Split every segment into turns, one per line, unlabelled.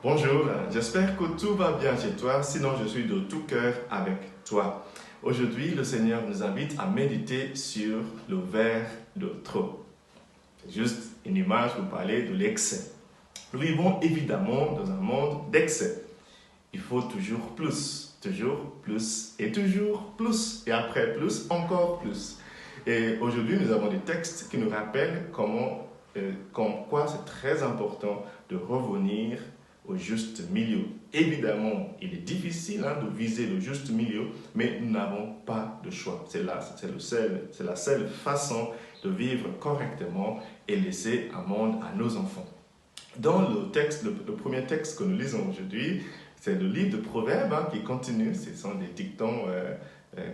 Bonjour, j'espère que tout va bien chez toi, sinon je suis de tout cœur avec toi. Aujourd'hui, le Seigneur nous invite à méditer sur le verre de trop. C'est juste une image pour parler de l'excès. Nous vivons évidemment dans un monde d'excès. Il faut toujours plus et toujours plus et après plus, encore plus. Et aujourd'hui, nous avons des textes qui nous rappellent comme quoi c'est très important de revenir au juste milieu. Évidemment, il est difficile de viser le juste milieu, mais nous n'avons pas de choix. C'est la seule façon de vivre correctement et laisser un monde à nos enfants. Dans le premier texte que nous lisons aujourd'hui, c'est le livre de Proverbes qui continue. Ce sont des dictons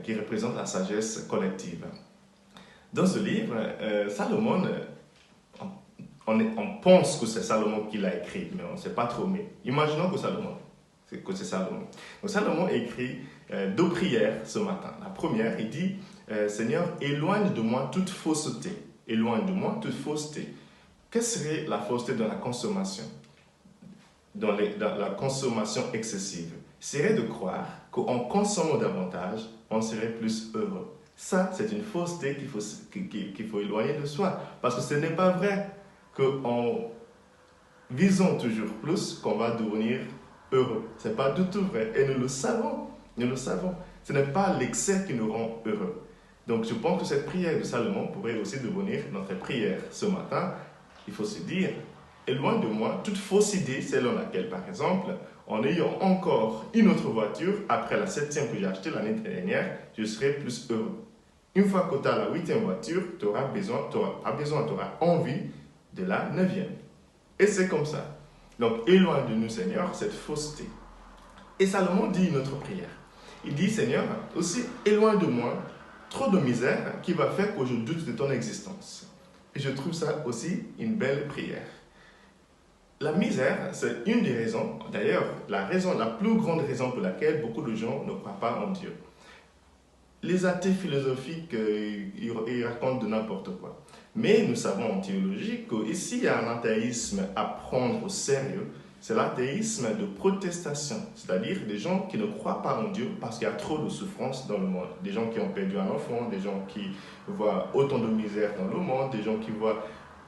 qui représentent la sagesse collective. Dans ce livre, Salomon, on pense que c'est Salomon qui l'a écrit, mais on ne sait pas trop. Mais imaginons que c'est Salomon. Donc Salomon écrit deux prières ce matin. La première, il dit Seigneur, éloigne de moi toute fausseté. Éloigne de moi toute fausseté. Quelle serait la fausseté dans la consommation? Dans la consommation excessive, serait de croire qu'en consommant davantage, on serait plus heureux. Ça, c'est une fausseté qu'il faut éloigner de soi. Parce que ce n'est pas vrai qu'en visant toujours plus, qu'on va devenir heureux. Ce n'est pas du tout vrai. Et nous le savons. Nous le savons. Ce n'est pas l'excès qui nous rend heureux. Donc, je pense que cette prière de Salomon pourrait aussi devenir notre prière ce matin. Il faut se dire, éloigne de moi toute fausse idée selon laquelle, par exemple, en ayant encore une autre voiture, après la 7e que j'ai achetée l'année dernière, je serai plus heureux. Une fois que tu as la 8e voiture, tu auras envie de la 9e. Et c'est comme ça. Donc, éloigne de nous, Seigneur, cette fausseté. Et Salomon dit une autre prière. Il dit, Seigneur, aussi éloigne de moi trop de misère qui va faire que je doute de ton existence. Et je trouve ça aussi une belle prière. La misère, c'est une des raisons, d'ailleurs, la plus grande raison pour laquelle beaucoup de gens ne croient pas en Dieu. Les athées philosophiques, ils racontent de n'importe quoi. Mais nous savons en théologie qu'ici, il y a un athéisme à prendre au sérieux. C'est l'athéisme de protestation, c'est-à-dire des gens qui ne croient pas en Dieu parce qu'il y a trop de souffrance dans le monde. Des gens qui ont perdu un enfant, des gens qui voient autant de misère dans le monde, des gens qui voient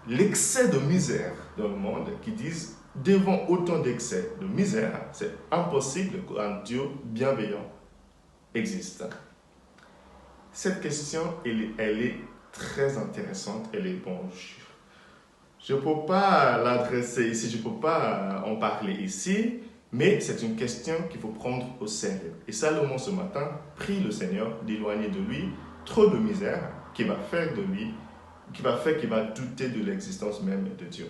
l'excès de misère dans le monde, qui disent, devant autant d'excès de misère, c'est impossible qu'un Dieu bienveillant existe. Cette question, elle est très intéressante. Elle est bon. Je ne peux pas l'adresser ici, je ne peux pas en parler ici, mais c'est une question qu'il faut prendre au sérieux. Et Salomon, ce matin, prie le Seigneur d'éloigner de lui trop de misère qui va faire qu'il va douter de l'existence même de Dieu.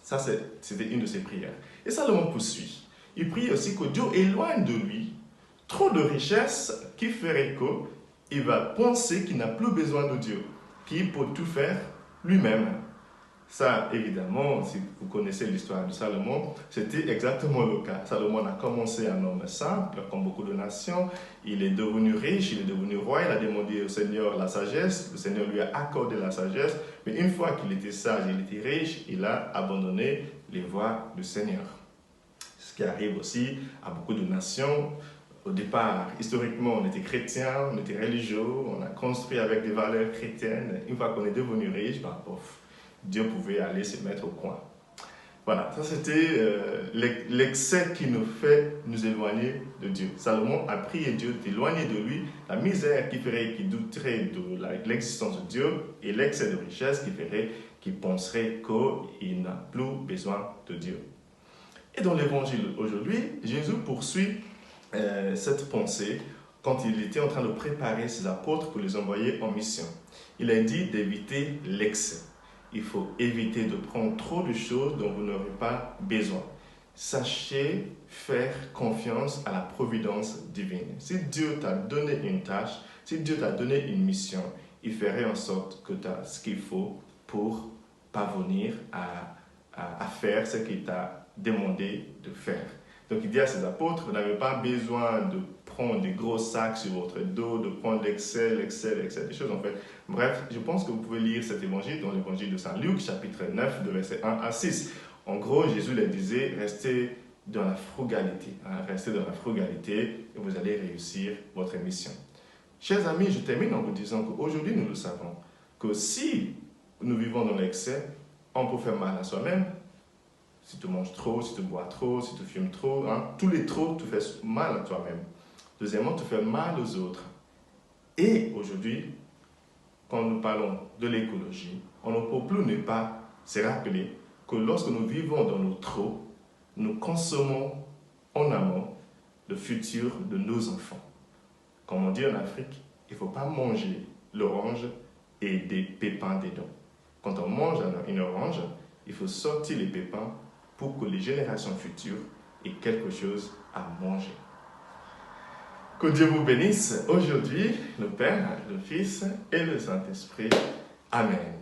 Ça, c'était une de ses prières. Et Salomon poursuit. Il prie aussi que Dieu éloigne de lui trop de richesses qui feraient qu'il va penser qu'il n'a plus besoin de Dieu, qu'il peut tout faire lui-même. Ça, évidemment, si vous connaissez l'histoire de Salomon, c'était exactement le cas. Salomon a commencé un homme simple, comme beaucoup de nations. Il est devenu riche, il est devenu roi. Il a demandé au Seigneur la sagesse. Le Seigneur lui a accordé la sagesse. Mais une fois qu'il était sage, il était riche, il a abandonné les voies du Seigneur. Ce qui arrive aussi à beaucoup de nations. Au départ, historiquement, on était chrétiens, on était religieux, on a construit avec des valeurs chrétiennes. Une fois qu'on est devenu riche, Dieu pouvait aller se mettre au coin. Voilà, ça c'était l'excès qui nous fait nous éloigner de Dieu. Salomon a prié Dieu d'éloigner de lui la misère qui ferait qu'il douterait de l'existence de Dieu et l'excès de richesse qui ferait qu'il penserait qu'il n'a plus besoin de Dieu. Et dans l'évangile aujourd'hui, Jésus poursuit cette pensée quand il était en train de préparer ses apôtres pour les envoyer en mission. Il a dit d'éviter l'excès. Il faut éviter de prendre trop de choses dont vous n'aurez pas besoin. Sachez faire confiance à la providence divine. Si Dieu t'a donné une tâche, si Dieu t'a donné une mission, il ferait en sorte que tu as ce qu'il faut pour parvenir à faire ce qu'il t'a demandé de faire. Donc il dit à ses apôtres, vous n'avez pas besoin de prendre des gros sacs sur votre dos, de prendre l'excès, des choses en fait. Bref, je pense que vous pouvez lire cet évangile dans l'évangile de Saint Luc, chapitre 9, de versets 1 à 6. En gros, Jésus leur disait, restez dans la frugalité. Restez dans la frugalité et vous allez réussir votre mission. Chers amis, je termine en vous disant qu'aujourd'hui, nous le savons, que si nous vivons dans l'excès, on peut faire mal à soi-même. Si tu manges trop, si tu bois trop, si tu fumes trop, tous les trop te font mal à toi-même. Deuxièmement, tu fais mal aux autres. Et aujourd'hui, quand nous parlons de l'écologie, on ne peut plus ne pas se rappeler que lorsque nous vivons dans nos trop, nous consommons en amont le futur de nos enfants. Comme on dit en Afrique, il ne faut pas manger l'orange et des pépins dedans. Quand on mange une orange, il faut sortir les pépins pour que les générations futures aient quelque chose à manger. Que Dieu vous bénisse aujourd'hui, le Père, le Fils et le Saint-Esprit. Amen.